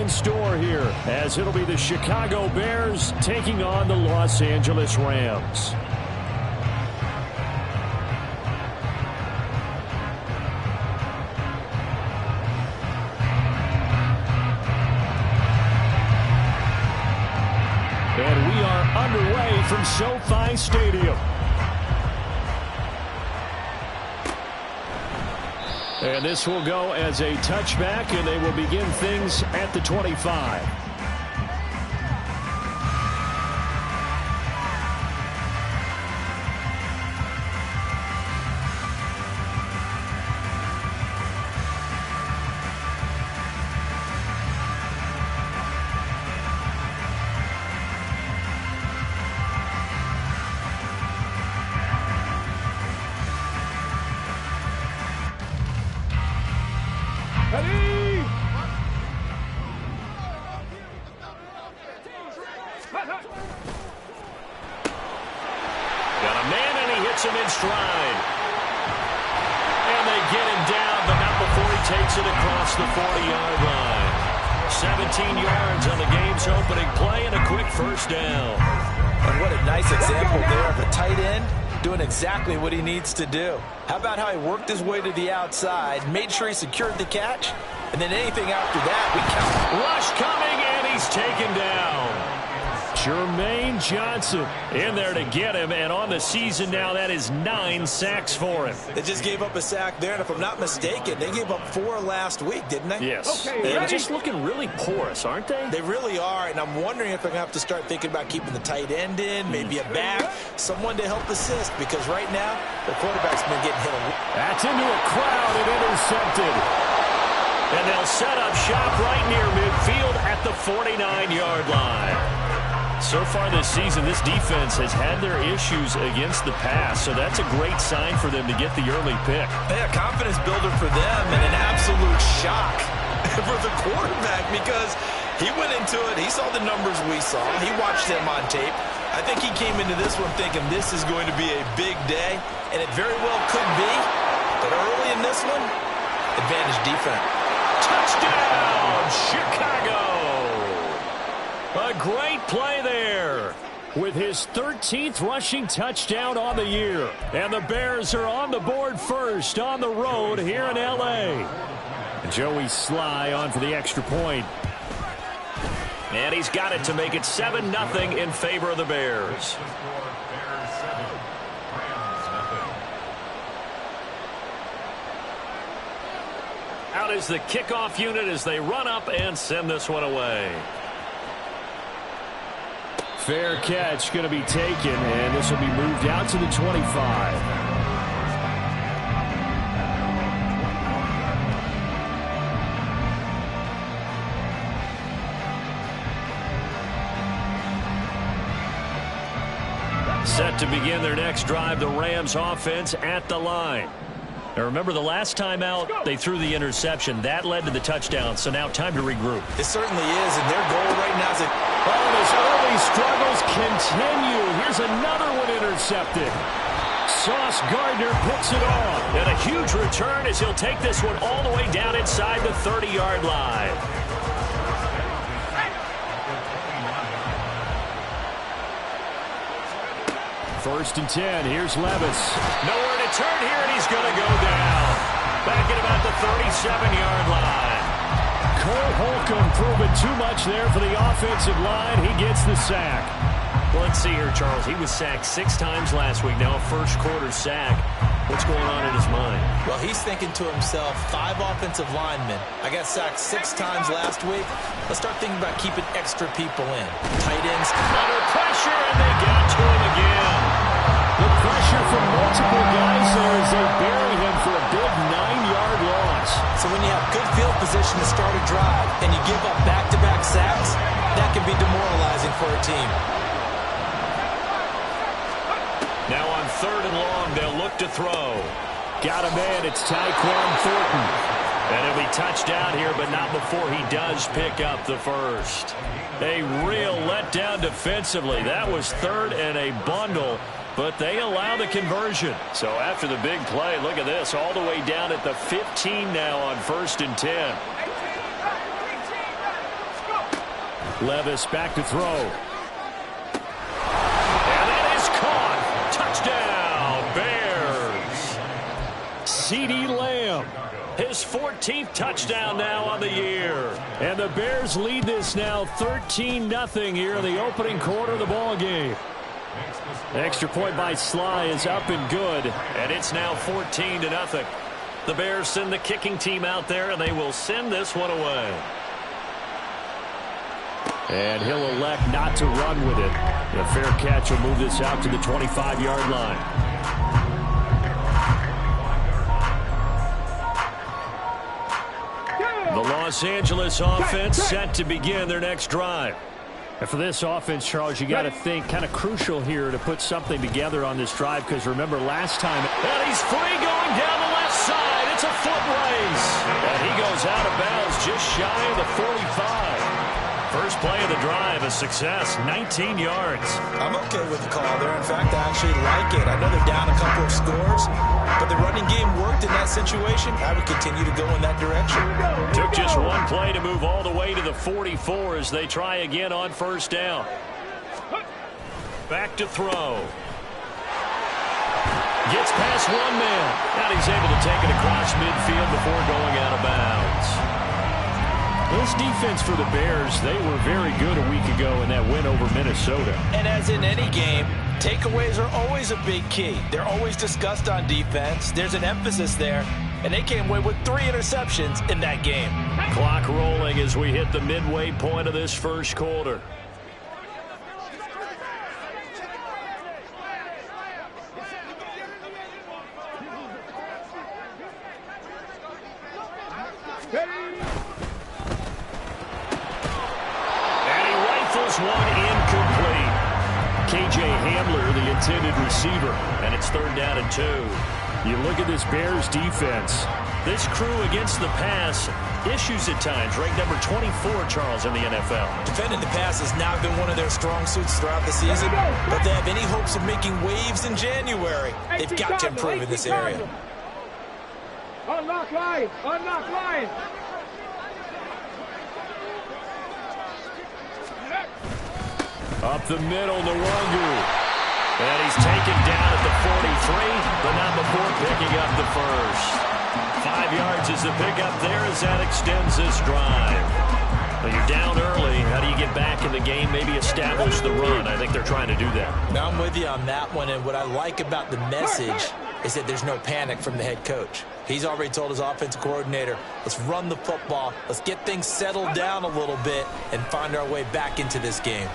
in store here, as it'll be the Chicago Bears taking on the Los Angeles Rams. And we are underway from SoFi Stadium. And this will go as a touchback, and they will begin things at the 25. Him in stride. And they get him down, but not before he takes it across the 40-yard line. 17 yards on the game's opening play and a quick first down. And what a nice example there of a tight end doing exactly what he needs to do. How about how he worked his way to the outside, made sure he secured the catch, and then anything after that, we count. Rush coming, and he's taken down. Jermaine Johnson in there to get him, and on the season now, that is 9 sacks for him. They just gave up a sack there, and if I'm not mistaken, they gave up 4 last week, didn't they? Yes. Okay, and just looking really porous, aren't they? They really are, and I'm wondering if they're going to have to start thinking about keeping the tight end in, maybe a back, someone to help assist, because right now, the quarterback's been getting hit. That's into a crowd and intercepted. And they'll set up shop right near midfield at the 49-yard line. So far this season, this defense has had their issues against the pass, so that's a great sign for them to get the early pick. Yeah, confidence builder for them and an absolute shock for the quarterback because he went into it. He saw the numbers we saw. He watched them on tape. I think he came into this one thinking this is going to be a big day, and it very well could be. But early in this one, advantage defense. Touchdown, Chicago! A great play there with his 13th rushing touchdown on the year. And the Bears are on the board first on the road here in L.A. Joey Sly on for the extra point. And he's got it to make it 7-0 in favor of the Bears. Out is the kickoff unit as they run up and send this one away. Fair catch going to be taken, and this will be moved out to the 25. Set to begin their next drive, the Rams offense at the line. Now remember, the last time out, they threw the interception. That led to the touchdown, so now time to regroup. It certainly is, and their goal right now is and his early struggles continue. Here's another one intercepted. Sauce Gardner picks it off. And a huge return as he'll take this one all the way down inside the 30-yard line. First and 10. Here's Levis. Nowhere to turn here, and he's going to go down. Back at about the 37-yard line. Cole Holcomb proving too much there for the offensive line. He gets the sack. Well, let's see here, Charles. He was sacked 6 times last week. Now a first-quarter sack. What's going on in his mind? Well, he's thinking to himself, 5 offensive linemen. I got sacked 6 times last week. Let's start thinking about keeping extra people in. Tight ends under pressure, and they got to him again. The pressure from multiple guys there as they bury him for a big 9-yard loss. So when you have good field position to start a drive and you give up back-to-back sacks, that can be demoralizing for a team. Now on 3rd and long, they'll look to throw. Got a man, it's Tyquan Thornton. And he'll be touched down here, but not before he does pick up the first. A real letdown defensively. That was 3rd and a bundle, but they allow the conversion. So after the big play, look at this, all the way down at the 15 now on 1st and 10. Levis back to throw. And it is caught. Touchdown, Bears. CeeDee Lamb. His 14th touchdown now on the year. And the Bears lead this now 13-0 here in the opening quarter of the ball game. Extra point by Sly is up and good. And it's now 14-0. The Bears send the kicking team out there, and they will send this one away. And he'll elect not to run with it. A fair catch will move this out to the 25-yard line. The Los Angeles offense set to begin their next drive. And for this offense, Charles, you got to think kind of crucial here to put something together on this drive, because remember last time, and he's free going down the left side. It's a foot race. And he goes out of bounds just shy of the 45. First play of the drive, a success, 19 yards. I'm okay with the call there. In fact, I actually like it. I know they're down a couple of scores, but the running game worked in that situation. I would continue to go in that direction. Took just one play to move all the way to the 44 as they try again on first down. Back to throw. Gets past one man. And he's able to take it across midfield before going out of bounds. This defense for the Bears, they were very good a week ago in that win over Minnesota. And as in any game, takeaways are always a big key. They're always discussed on defense. There's an emphasis there, and they came away with 3 interceptions in that game. Clock rolling as we hit the midway point of this first quarter. One incomplete. KJ Hamler, the intended receiver, and it's 3rd down and 2. You look at this Bears defense. This crew against the pass, issues at times. Ranked number 24, Charles, in the NFL. Defending the pass has not been one of their strong suits throughout the season, but they have any hopes of making waves in January. They've got to improve in this area. Unlock line! Unlock line! Up the middle, Nwangu. And he's taken down at the 43, but not before picking up the first. 5 yards is the pickup there as that extends this drive. When you're down early, how do you get back in the game, maybe establish the run? I think they're trying to do that. Now I'm with you on that one, and what I like about the message is that there's no panic from the head coach. He's already told his offensive coordinator, let's run the football, let's get things settled down a little bit and find our way back into this game.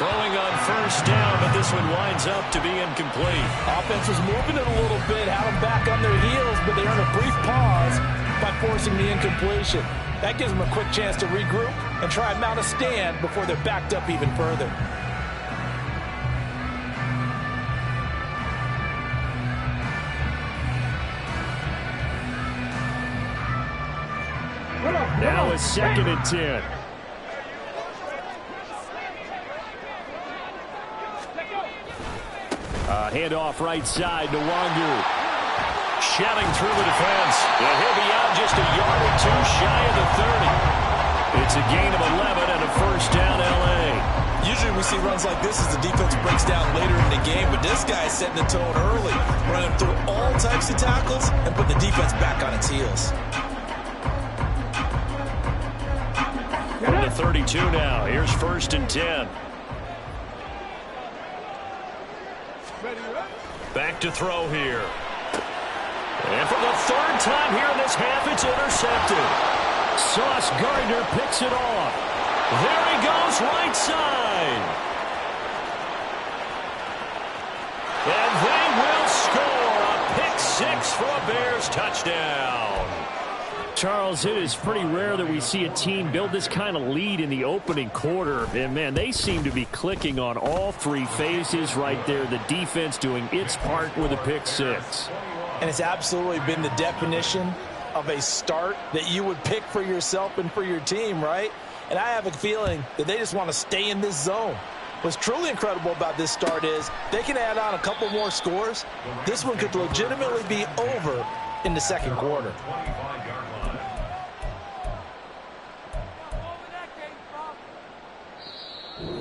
Throwing on first down, but this one winds up to be incomplete. Offense was moving it a little bit, had them back on their heels, but they earned a brief pause by forcing the incompletion. That gives them a quick chance to regroup and try and mount a stand before they're backed up even further. Now it's 2nd and 10. Handoff right side, Nwangu. Shouting through the defense. And he'll be out just a yard or 2 shy of the 30. It's a gain of 11 and a first down, L.A. Usually we see runs like this as the defense breaks down later in the game, but this guy's setting the tone early, running through all types of tackles and putting the defense back on its heels. On the 32 now. Here's 1st and 10. Back to throw here. And for the 3rd time here in this half, it's intercepted. Sauce Gardner picks it off. There he goes, right side. And they will score a pick 6 for a Bears touchdown. Charles, it is pretty rare that we see a team build this kind of lead in the opening quarter. And, man, they seem to be clicking on all 3 phases right there. The defense doing its part with a pick 6. And it's absolutely been the definition of a start that you would pick for yourself and for your team, right? And I have a feeling that they just want to stay in this zone. What's truly incredible about this start is they can add on a couple more scores. This one could legitimately be over in the 2nd quarter.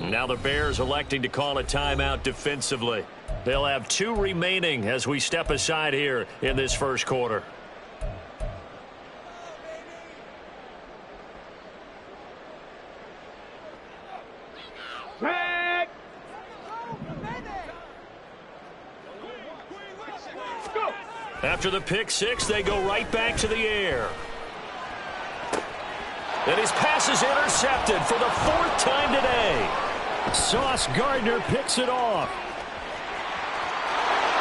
Now the Bears electing to call a timeout defensively. They'll have 2 remaining as we step aside here in this first quarter. After the pick six, they go right back to the air. And his pass is intercepted for the 4th time today. Sauce Gardner picks it off.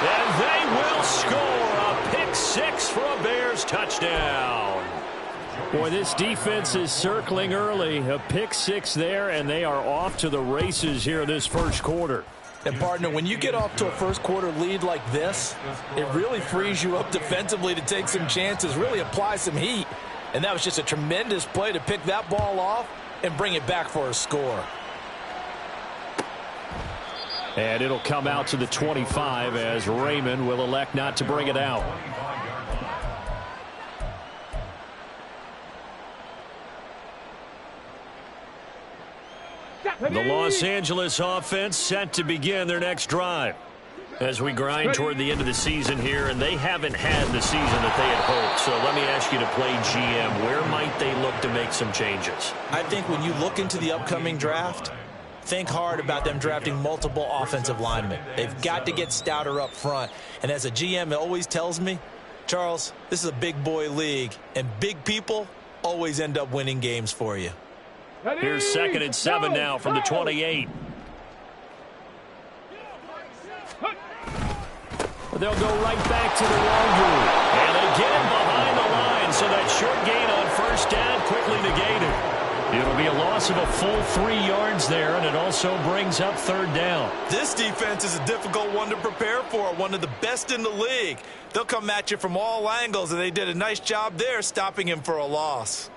And they will score a pick six for a Bears touchdown. Boy, this defense is circling early. A pick six there, and they are off to the races here this first quarter. And, partner, when you get off to a first-quarter lead like this, it really frees you up defensively to take some chances, really apply some heat. And that was just a tremendous play to pick that ball off and bring it back for a score. And it'll come out to the 25 as Raymond will elect not to bring it out. The Los Angeles offense set to begin their next drive as we grind toward the end of the season here, and they haven't had the season that they had hoped. So let me ask you to play GM. Where might they look to make some changes? I think when you look into the upcoming draft, think hard about them drafting multiple offensive linemen. They've got to get stouter up front. And as a GM, it always tells me, Charles, this is a big boy league, and big people always end up winning games for you. Here's 2nd and 7 now from the 28. They'll go right back to the laundry. And they get him behind the line, so that short gain on first down quickly negated. It'll be a loss of a full 3 yards there, and it also brings up 3rd down. This defense is a difficult one to prepare for, one of the best in the league. They'll come at you from all angles, and they did a nice job there stopping him for a loss.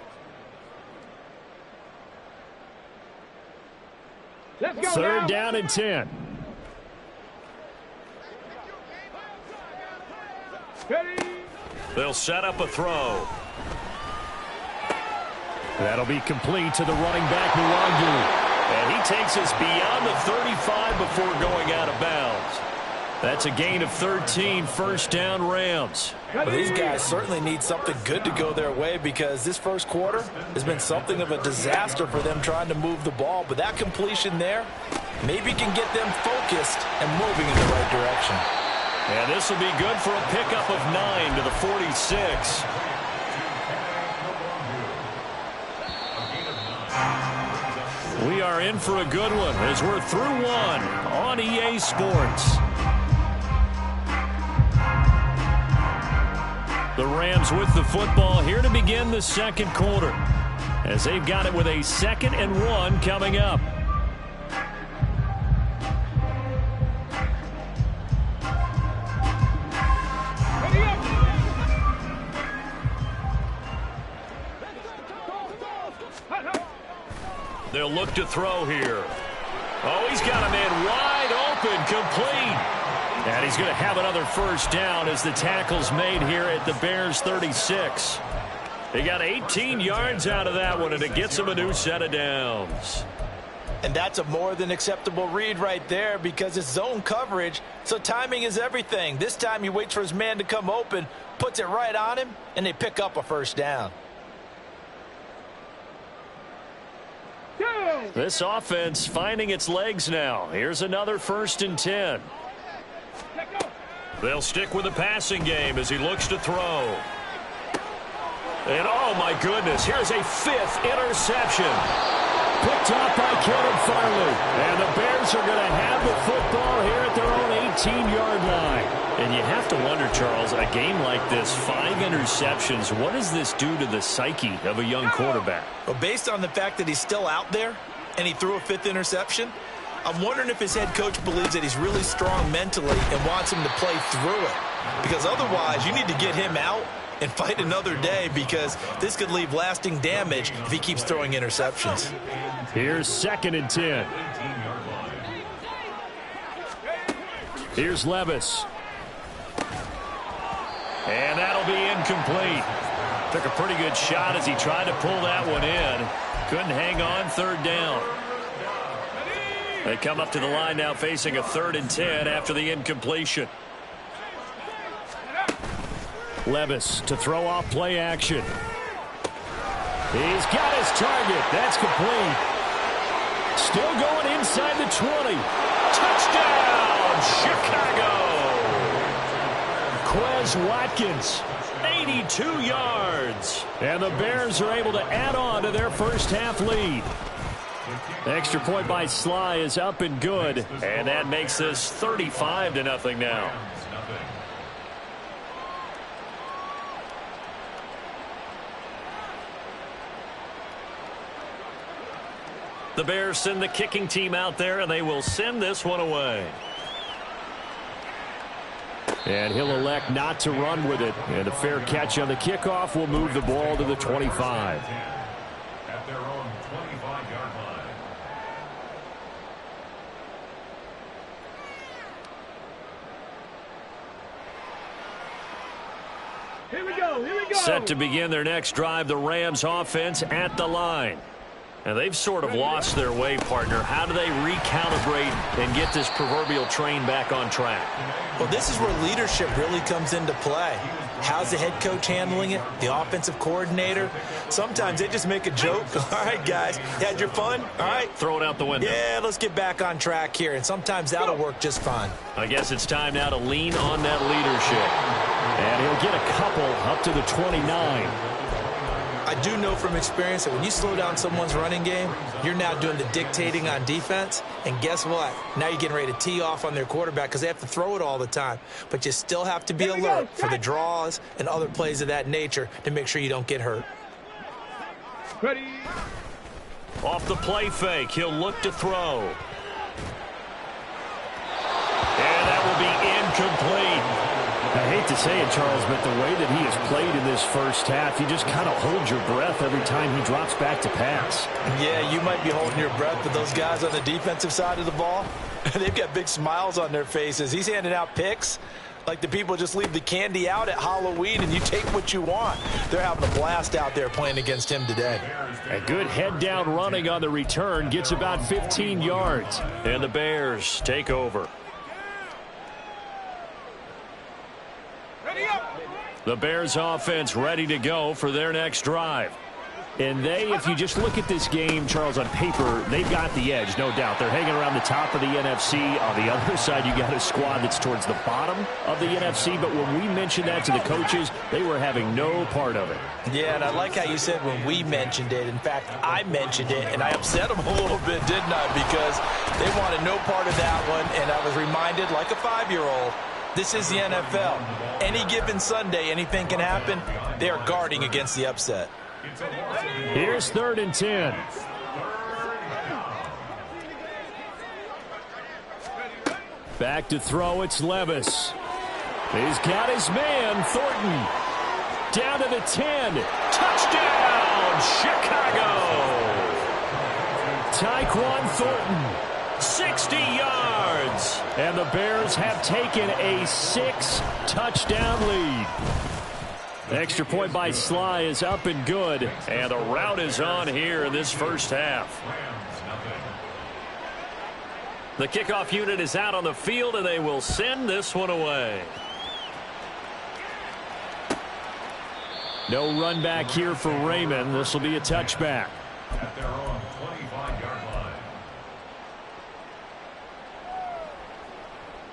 Let's go 3rd now. down and 10. Ready. They'll set up a throw. That'll be complete to the running back, Nwangu. And he takes us beyond the 35 before going out of bounds. That's a gain of 13, 1st down Rams. Well, these guys certainly need something good to go their way because this first quarter has been something of a disaster for them trying to move the ball. But that completion there maybe can get them focused and moving in the right direction. And this will be good for a pickup of 9 to the 46. We are in for a good one as we're through one on EA Sports. The Rams with the football here to begin the second quarter as they've got it with a 2nd and 1 coming up. They'll look to throw here. Oh, he's got a man wide open, complete. And he's going to have another 1st down as the tackle's made here at the Bears 36. They got 18 yards out of that one, and it gets them a new set of downs. And that's a more than acceptable read right there because it's zone coverage, so timing is everything. This time he waits for his man to come open, puts it right on him, and they pick up a 1st down. This offense finding its legs now. Here's another 1st and 10. They'll stick with the passing game as he looks to throw. And oh my goodness, here's a 5th interception. Picked off by Caleb Farley. And the Bears are going to have the football here at their own 18-yard line. And you have to wonder, Charles, a game like this, 5 interceptions, what does this do to the psyche of a young quarterback? Well, based on the fact that he's still out there and he threw a 5th interception, I'm wondering if his head coach believes that he's really strong mentally and wants him to play through it. Because otherwise, you need to get him out and fight another day because this could leave lasting damage if he keeps throwing interceptions. Here's 2nd and 10. Here's Levis. And that'll be incomplete. Took a pretty good shot as he tried to pull that one in. Couldn't hang on 3rd down. They come up to the line now facing a 3rd and 10 after the incompletion. Levis to throw off play action. He's got his target. That's complete. Still going inside the 20. Touchdown, Chicago! Quez Watkins, 82 yards. And the Bears are able to add on to their first half lead. The extra point by Sly is up and good. And that makes this 35-0 now. The Bears send the kicking team out there, and they will send this one away. And he'll elect not to run with it. And a fair catch on the kickoff will move the ball to the 25. At their own 25-yard line. Here we go, here we go. Set to begin their next drive, the Rams offense at the line. And they've sort of lost their way, partner. How do they recalibrate and get this proverbial train back on track? Well, this is where leadership really comes into play. How's the head coach handling it? The offensive coordinator? Sometimes they just make a joke. All right, guys, you had your fun? All right. Throw it out the window. Yeah, let's get back on track here. And sometimes that'll work just fine. I guess it's time now to lean on that leadership. And he'll get a couple up to the 29. I do know from experience that when you slow down someone's running game, you're now doing the dictating on defense. And guess what? Now you're getting ready to tee off on their quarterback because they have to throw it all the time. But you still have to be alert for the draws and other plays of that nature to make sure you don't get hurt. Ready. Off the play fake, he'll look to throw. And that will be incomplete. I hate to say it, Charles, but the way that he has played in this first half, you just kind of hold your breath every time he drops back to pass. Yeah, you might be holding your breath, but those guys on the defensive side of the ball, they've got big smiles on their faces. He's handing out picks like the people just leave the candy out at Halloween and you take what you want. They're having a blast out there playing against him today. A good head-down running on the return gets about 15 yards. And the Bears take over. The Bears offense ready to go for their next drive. And they, if you just look at this game, Charles, on paper, they've got the edge, no doubt. They're hanging around the top of the NFC. On the other side, you got a squad that's towards the bottom of the NFC. But when we mentioned that to the coaches, they were having no part of it. Yeah, and I like how you said when we mentioned it. In fact, I mentioned it, and I upset them a little bit, didn't I? Because they wanted no part of that one, and I was reminded, like a 5-year-old, this is the NFL. Any given Sunday, anything can happen. They are guarding against the upset. Here's 3rd and 10. Back to throw, it's Levis. He's got his man, Thornton. Down to the 10. Touchdown, Chicago! Tyquan Thornton. 60 yards. And the Bears have taken a 6-touchdown lead. The extra point by Sly is up and good. And the rout is on here in this first half. The kickoff unit is out on the field, and they will send this one away. No run back here for Raymond. This will be a touchback. At their own 25-yard line.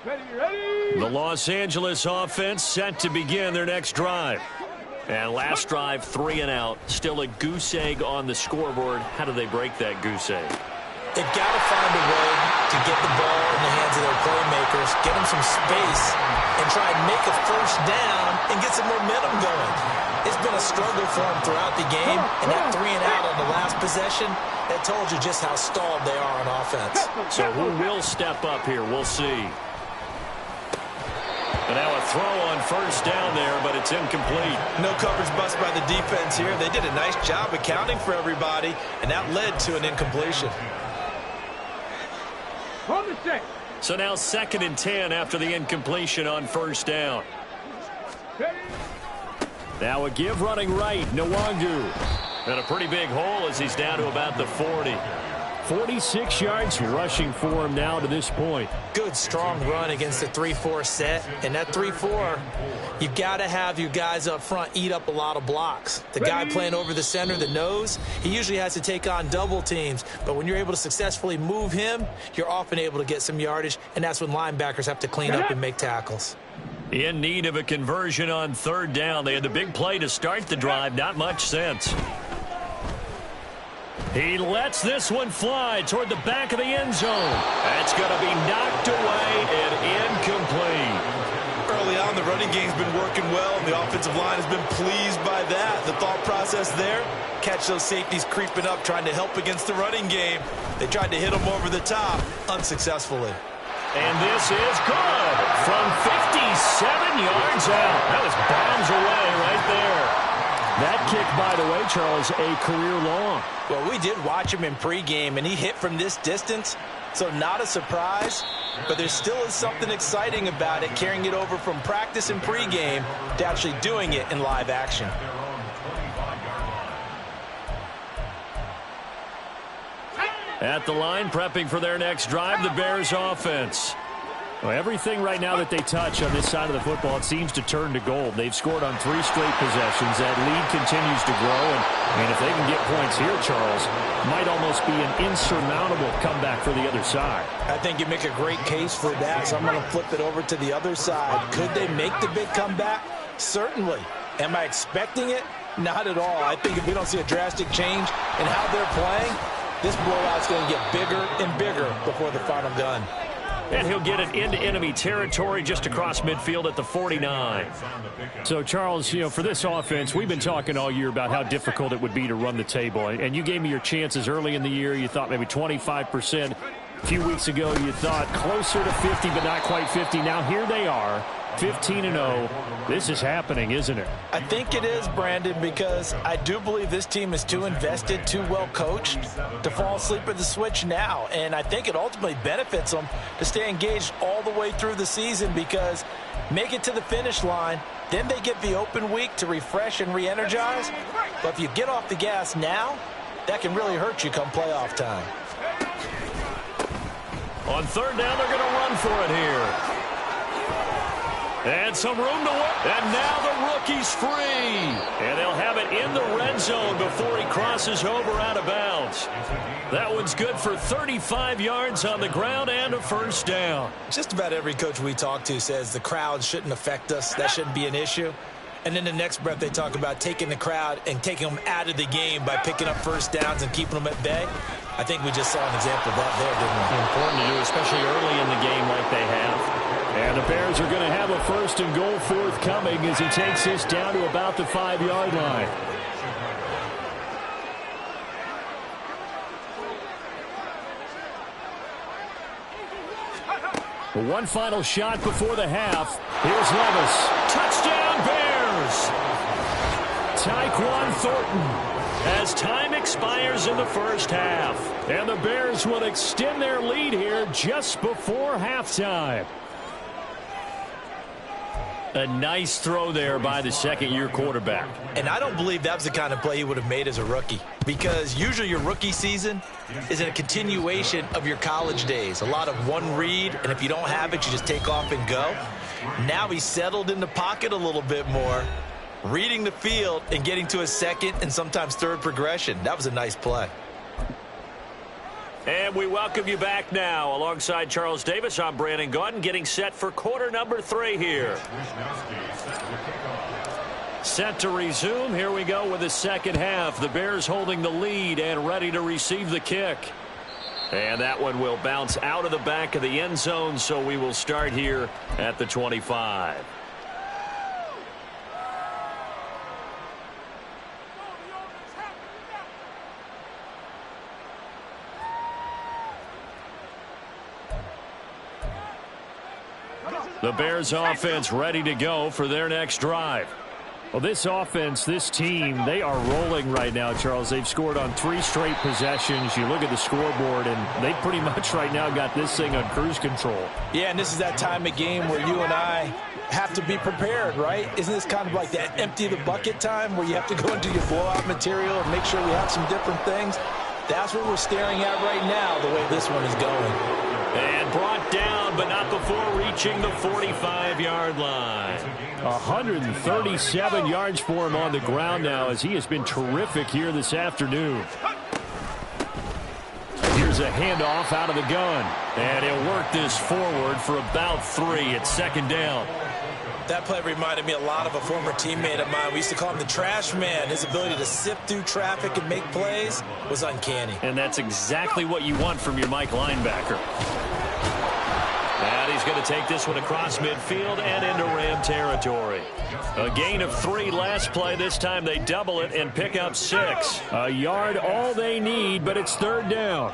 Ready. The Los Angeles offense set to begin their next drive. And last drive, 3 and out. Still a goose egg on the scoreboard. How do they break that goose egg? They've got to find a way to get the ball in the hands of their playmakers, get them some space, and try and make a first down and get some momentum going. It's been a struggle for them throughout the game, and that 3 and out on the last possession, that told you just how stalled they are on offense. So who will step up here? We'll see. And now a throw on first down there, but it's incomplete. No coverage bust by the defense here. They did a nice job accounting for everybody, and that led to an incompletion. On the set. So now 2nd and 10 after the incompletion on first down. Ready. Now a give running right, Nwangu. And a pretty big hole as he's down to about the 40. 46 yards rushing for him now to this point. Good, strong run against the 3-4 set. And that 3-4, you've got to have your guys up front eat up a lot of blocks. The guy playing over the center, the nose, he usually has to take on double teams. But when you're able to successfully move him, you're often able to get some yardage, and that's when linebackers have to clean up and make tackles. In need of a conversion on third down. They had the big play to start the drive. Not much sense. He lets this one fly toward the back of the end zone. That's going to be knocked away and incomplete. Early on, the running game's been working well, and the offensive line has been pleased by that. The thought process there, catch those safeties creeping up, trying to help against the running game. They tried to hit them over the top, unsuccessfully. And this is good from 57 yards out. That was bombs away right there. That kick, by the way, Charles, a career long. Well, we did watch him in pregame, and he hit from this distance, so not a surprise. But there still is something exciting about it, carrying it over from practice and pregame to actually doing it in live action. At the line, prepping for their next drive, the Bears offense. Well, everything right now that they touch on this side of the football, it seems to turn to gold. They've scored on 3 straight possessions. That lead continues to grow. And if they can get points here, Charles, might almost be an insurmountable comeback for the other side. I think you make a great case for that, so I'm going to flip it over to the other side. Could they make the big comeback? Certainly. Am I expecting it? Not at all. I think if we don't see a drastic change in how they're playing, this blowout's going to get bigger and bigger before the final gun. And he'll get it into enemy territory just across midfield at the 49. So, Charles, you know, for this offense, we've been talking all year about how difficult it would be to run the table. And you gave me your chances early in the year. You thought maybe 25%. A few weeks ago, you thought closer to 50, but not quite 50. Now here they are, 15-0. This is happening, isn't it? I think it is, Brandon, because I do believe this team is too invested, too well coached to fall asleep at the switch now. And I think it ultimately benefits them to stay engaged all the way through the season, because make it to the finish line, then they get the open week to refresh and re-energize. But if you get off the gas now, that can really hurt you come playoff time. On third down, they're going to run for it here. And some room to work. And now the rookie's free. And they'll have it in the red zone before he crosses over out of bounds. That one's good for 35 yards on the ground and a first down. Just about every coach we talk to says the crowd shouldn't affect us. That shouldn't be an issue. And then the next breath they talk about taking the crowd and taking them out of the game by picking up first downs and keeping them at bay. I think we just saw an example of that there, didn't we? Important to do, especially early in the game like they have. And the Bears are going to have a first and goal forthcoming as he takes this down to about the 5-yard line. One final shot before the half. Here's Levis. Touchdown, Bears! Tyquan Thornton. As time expires in the first half. And the Bears will extend their lead here just before halftime. A nice throw there by the second-year quarterback. And I don't believe that was the kind of play he would have made as a rookie, because usually your rookie season is a continuation of your college days. A lot of one read, and if you don't have it, you just take off and go. Now he's settled in the pocket a little bit more, reading the field and getting to a second and sometimes third progression. That was a nice play. And we welcome you back now. Alongside Charles Davis, I'm Brandon Gaudin, getting set for quarter number 3 here. Set to resume. Here we go with the second half. The Bears holding the lead and ready to receive the kick. And that one will bounce out of the back of the end zone, so we will start here at the 25. The Bears offense ready to go for their next drive. Well, this offense, this team, they are rolling right now, Charles. They've scored on 3 straight possessions. You look at the scoreboard, and they pretty much right now got this thing on cruise control. Yeah, and this is that time of game where you and I have to be prepared, right? Isn't this kind of like that empty the bucket time where you have to go into your blowout material and make sure we have some different things? That's what we're staring at right now, the way this one is going. And brought down, but not before reaching the 45-yard line. 137 yards for him on the ground now, as he has been terrific here this afternoon. Here's a handoff out of the gun. And he'll work this forward for about 3. It's second down. That play reminded me a lot of a former teammate of mine. We used to call him the trash man. His ability to sift through traffic and make plays was uncanny. And that's exactly what you want from your Mike linebacker. And he's going to take this one across midfield and into Ram territory. A gain of 3 last play. This time they double it and pick up 6. A yard all they need, but it's third down.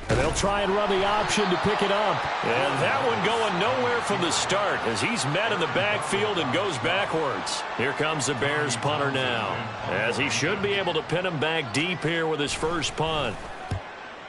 And they'll try and run the option to pick it up. And that one going nowhere from the start as he's met in the backfield and goes backwards. Here comes the Bears punter now, as he should be able to pin him back deep here with his first punt.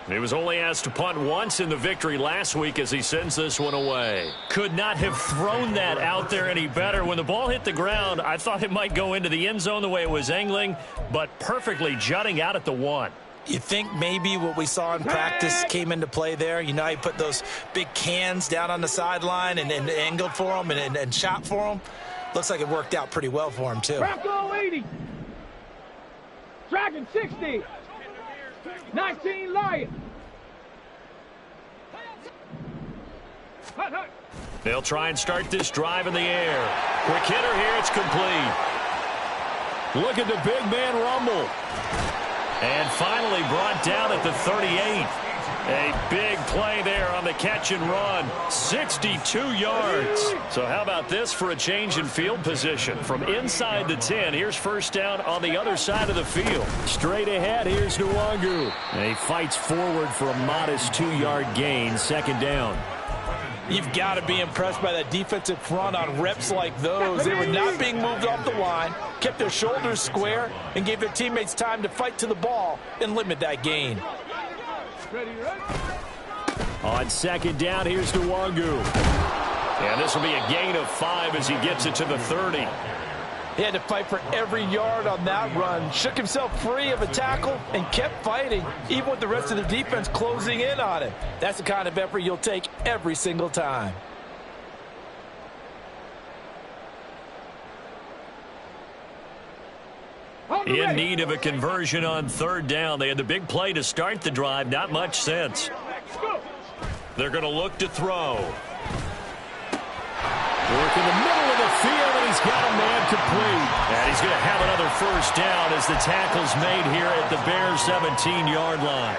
He was only asked to punt once in the victory last week as he sends this one away. Could not have thrown that out there any better. When the ball hit the ground, I thought it might go into the end zone the way it was angling, but perfectly jutting out at the 1. You think maybe what we saw in practice came into play there? You know, he put those big cans down on the sideline and angled for them and shot for them. Looks like it worked out pretty well for him, too. Bronco 80. Dragon 60. 19 Lion. They'll try and start this drive in the air. Quick hitter here. It's complete. Look at the big man rumble. And finally brought down at the 38. A big play there on the catch and run. 62 yards. So how about this for a change in field position? From inside the 10, here's first down on the other side of the field. Straight ahead, here's Nwangu. And he fights forward for a modest 2-yard gain, second down. You've got to be impressed by that defensive front on reps like those. They were not being moved off the line, kept their shoulders square, and gave their teammates time to fight to the ball and limit that gain. On second down, here's Nwangu. And this will be a gain of 5 as he gets it to the 30. He had to fight for every yard on that run, shook himself free of a tackle, and kept fighting, even with the rest of the defense closing in on him. That's the kind of effort you'll take every single time. In need of a conversion on third down. They had the big play to start the drive. Not much sense. They're going to look to throw. Work in the middle of the field, and he's got a man complete. And he's going to have another first down as the tackle's made here at the Bears' 17-yard line.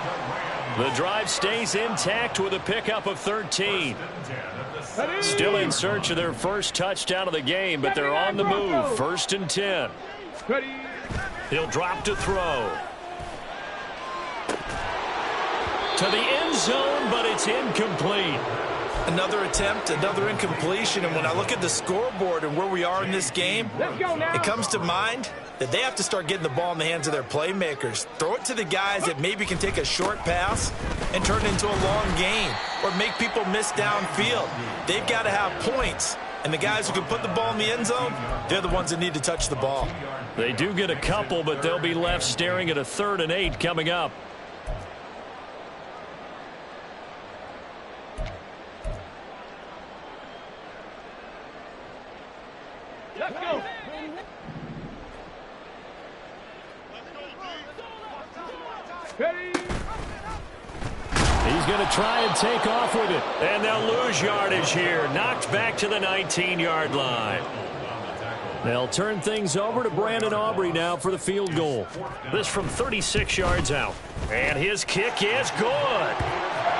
The drive stays intact with a pickup of 13. Still in search of their first touchdown of the game, but they're on the move. First and 10. He'll drop to throw. To the end zone, but it's incomplete. Another attempt, another incompletion, and when I look at the scoreboard and where we are in this game, it comes to mind that they have to start getting the ball in the hands of their playmakers. Throw it to the guys that maybe can take a short pass and turn it into a long gain or make people miss downfield. They've got to have points, and the guys who can put the ball in the end zone, they're the ones that need to touch the ball. They do get a couple, but they'll be left staring at a 3rd and 8 coming up. Let's go. Ready. He's going to try and take off with it. And they'll lose yardage here. Knocked back to the 19-yard line. They'll turn things over to Brandon Aubrey now for the field goal. This from 36 yards out. And his kick is good.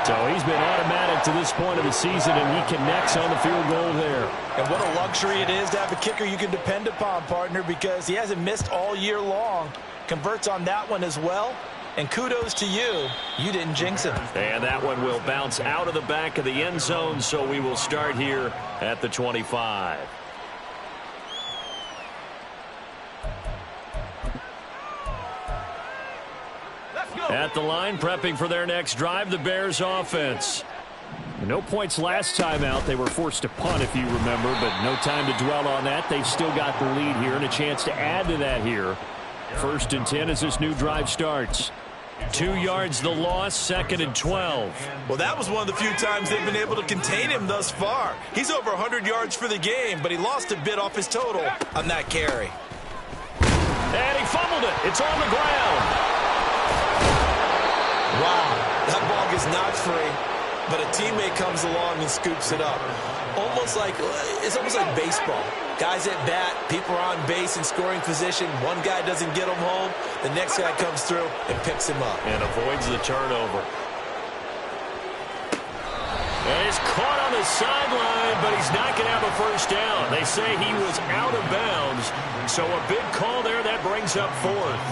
So he's been automatic to this point of the season, and he connects on the field goal there. And what a luxury it is to have a kicker you can depend upon, partner, because he hasn't missed all year long. Converts on that one as well. And kudos to you. You didn't jinx him. And that one will bounce out of the back of the end zone, so we will start here at the 25. At the line, prepping for their next drive, the Bears offense. No points last time out. They were forced to punt, if you remember, but no time to dwell on that. They've still got the lead here and a chance to add to that here First and 10 as this new drive starts. 2 yards the loss, 2nd and 12. Well, that was one of the few times they've been able to contain him thus far. He's over 100 yards for the game, but he lost a bit off his total on that carry. And he fumbled it. It's on the ground. Wow, that ball gets knocked free, but a teammate comes along and scoops it up. It's almost like baseball. Guys at bat, people are on base in scoring position. One guy doesn't get him home. The next guy comes through and picks him up. And avoids the turnover. And he's caught on the sideline, but he's not going to have a first down. They say he was out of bounds. So a big call there that brings up 4th.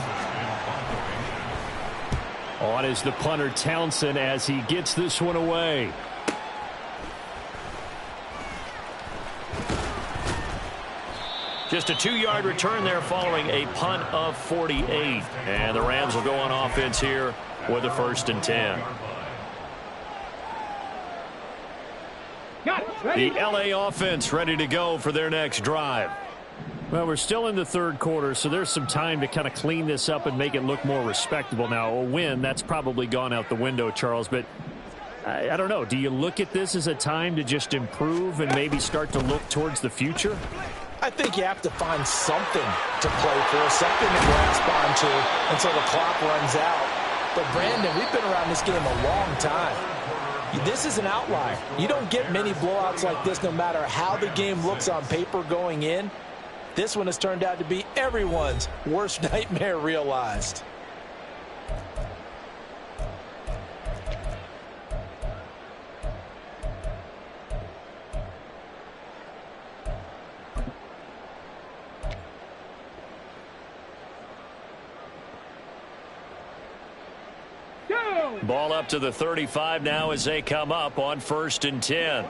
On is the punter Townsend as he gets this one away. Just a 2-yard return there following a punt of 48. And the Rams will go on offense here with a 1st and 10. The LA offense ready to go for their next drive. Well, we're still in the 3rd quarter, so there's some time to kind of clean this up and make it look more respectable. Now, a win, that's probably gone out the window, Charles, but I don't know. Do you look at this as a time to just improve and maybe start to look towards the future? I think you have to find something to play for, something to grasp onto until the clock runs out. But, Brandon, we've been around this game a long time. This is an outlier. You don't get many blowouts like this no matter how the game looks on paper going in. This one has turned out to be everyone's worst nightmare realized. Ball up to the 35 now as they come up on 1st and 10.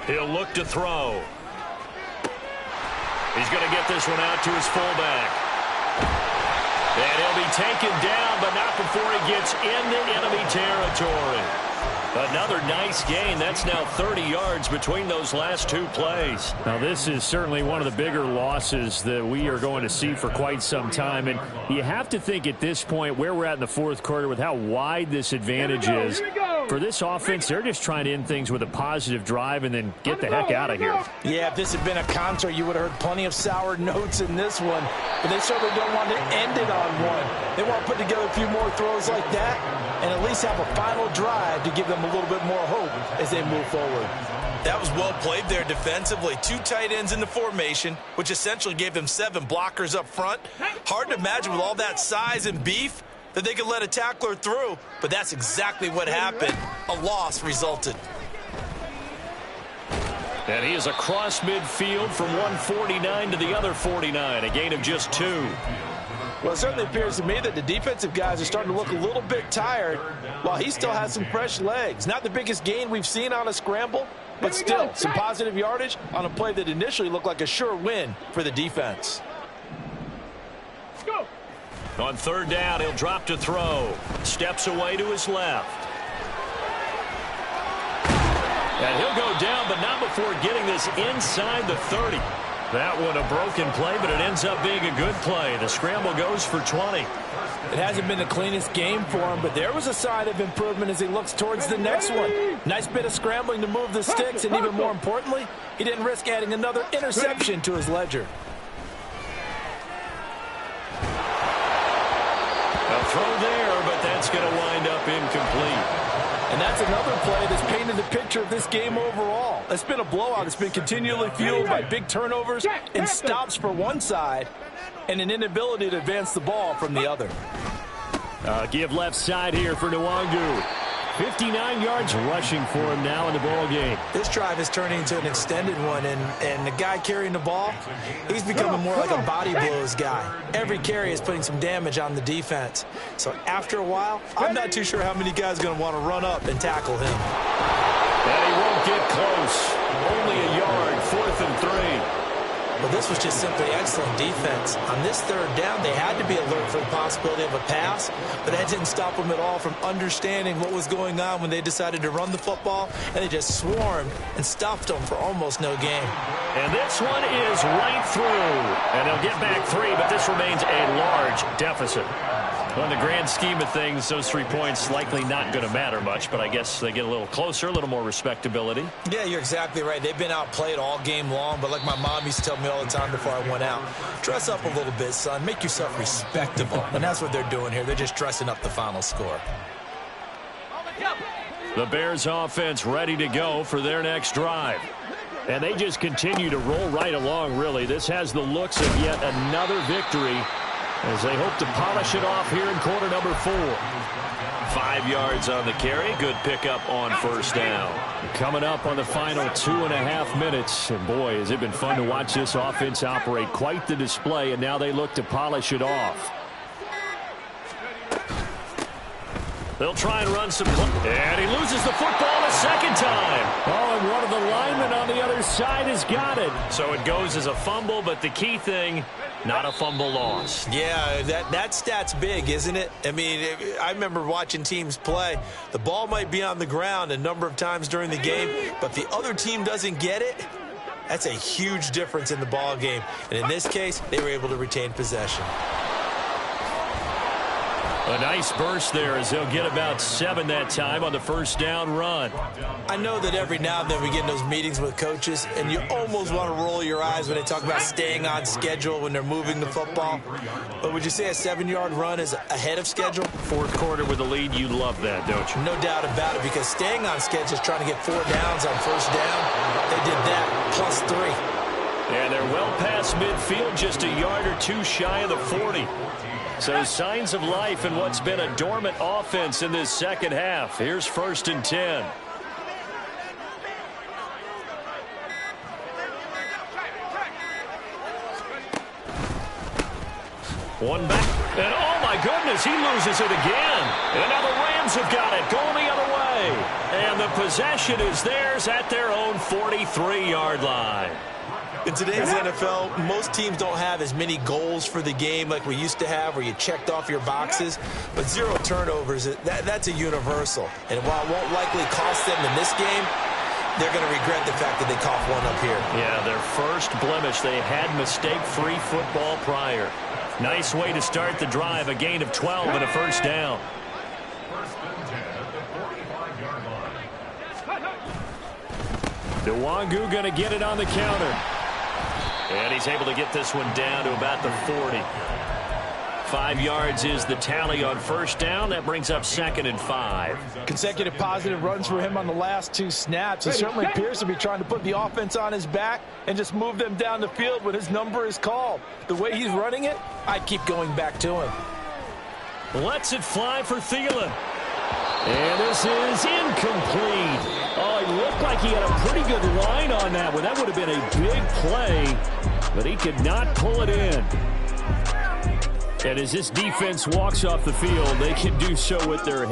He'll look to throw. He's going to get this one out to his fullback. And he'll be taken down, but not before he gets into enemy territory. Another nice gain. That's now 30 yards between those last 2 plays. Now, this is certainly one of the bigger losses that we are going to see for quite some time. And you have to think at this point where we're at in the 4th quarter with how wide this advantage is. For this offense, they're just trying to end things with a positive drive and then get the heck out of here. Yeah, if this had been a concert, you would have heard plenty of sour notes in this one. But they certainly don't want to end it on one. They want to put together a few more throws like that and at least have a final drive to give them a little bit more hope as they move forward. That was well played there defensively. 2 tight ends in the formation, which essentially gave them 7 blockers up front. Hard to imagine with all that size and beef that they could let a tackler through, but that's exactly what happened. A loss resulted. And he is across midfield from 149 to the other 49, a gain of just 2. Well, it certainly appears to me that the defensive guys are starting to look a little bit tired while he still has some fresh legs. Not the biggest gain we've seen on a scramble, but still some positive yardage on a play that initially looked like a sure win for the defense. Go. On 3rd down, he'll drop to throw. Steps away to his left. And he'll go down, but not before getting this inside the 30. That one a broken play, but it ends up being a good play. The scramble goes for 20. It hasn't been the cleanest game for him, but there was a sign of improvement as he looks towards the next one. Nice bit of scrambling to move the sticks, and even more importantly, he didn't risk adding another interception to his ledger. A throw there, but that's going to wind up incomplete. And that's another play that's painted the picture of this game overall. It's been a blowout. It's been continually fueled by big turnovers and stops for one side and an inability to advance the ball from the other. Give left side here for Nwangu. 59 yards rushing for him now in the ball game. This drive is turning into an extended one, and the guy carrying the ball, he's becoming more like a body blows guy. Every carry is putting some damage on the defense. So after a while, I'm not too sure how many guys are going to want to run up and tackle him. And he won't get close. Only a yard, 4th and 3. Well, this was just simply excellent defense. On this third down, they had to be alert for the possibility of a pass, but that didn't stop them at all from understanding what was going on when they decided to run the football, and they just swarmed and stuffed them for almost no gain. And this one is right through. And they'll get back 3, but this remains a large deficit. Well, in the grand scheme of things, those 3 points likely not going to matter much, but I guess they get a little closer, a little more respectability. Yeah, you're exactly right. They've been outplayed all game long, but like my mom used to tell me all the time before I went out, dress up a little bit, son. Make yourself respectable. And that's what they're doing here. They're just dressing up the final score. The Bears offense ready to go for their next drive. And they just continue to roll right along, really. This has the looks of yet another victory as they hope to polish it off here in quarter number 4. 5 yards on the carry. Good pickup on first down. Coming up on the final 2.5 minutes. And boy, has it been fun to watch this offense operate. Quite the display, and now they look to polish it off. They'll try and run some. And he loses the football a second time. Oh, and one of the linemen on the other side has got it. So it goes as a fumble, but the key thing, not a fumble loss. Yeah, that stat's big, isn't it? I mean, I remember watching teams play. The ball might be on the ground a number of times during the game, but the other team doesn't get it. That's a huge difference in the ball game. And in this case, they were able to retain possession. A nice burst there as they'll get about 7 that time on the first down run. I know that every now and then we get in those meetings with coaches, and you almost want to roll your eyes when they talk about staying on schedule when they're moving the football. But would you say a 7-yard run is ahead of schedule? Fourth quarter with a lead, you love that, don't you? No doubt about it, because staying on schedule is trying to get 4 downs on first down. They did that, plus 3. And they're well past midfield, just a yard or 2 shy of the 40. So signs of life in what's been a dormant offense in this second half. Here's 1st and 10. One back. And oh my goodness, he loses it again. And now the Rams have got it, going the other way. And the possession is theirs at their own 43-yard line. In today's NFL, most teams don't have as many goals for the game like we used to have, where you checked off your boxes. But 0 turnovers, that's a universal. And while it won't likely cost them in this game, they're going to regret the fact that they coughed one up here. Yeah, their first blemish. They had mistake-free football prior. Nice way to start the drive. A gain of 12 and a first down. Nwangu going to get it on the counter. And he's able to get this one down to about the 40. 5 yards is the tally on first down. That brings up 2nd and 5. Consecutive positive runs for him on the last 2 snaps. He certainly appears to be trying to put the offense on his back and just move them down the field when his number is called. The way he's running it, I'd keep going back to him. Lets it fly for Thielen. And this is incomplete. Oh, he looked like he had a pretty good line on that one. That would have been a big play, but he could not pull it in. And as this defense walks off the field, they can do so with their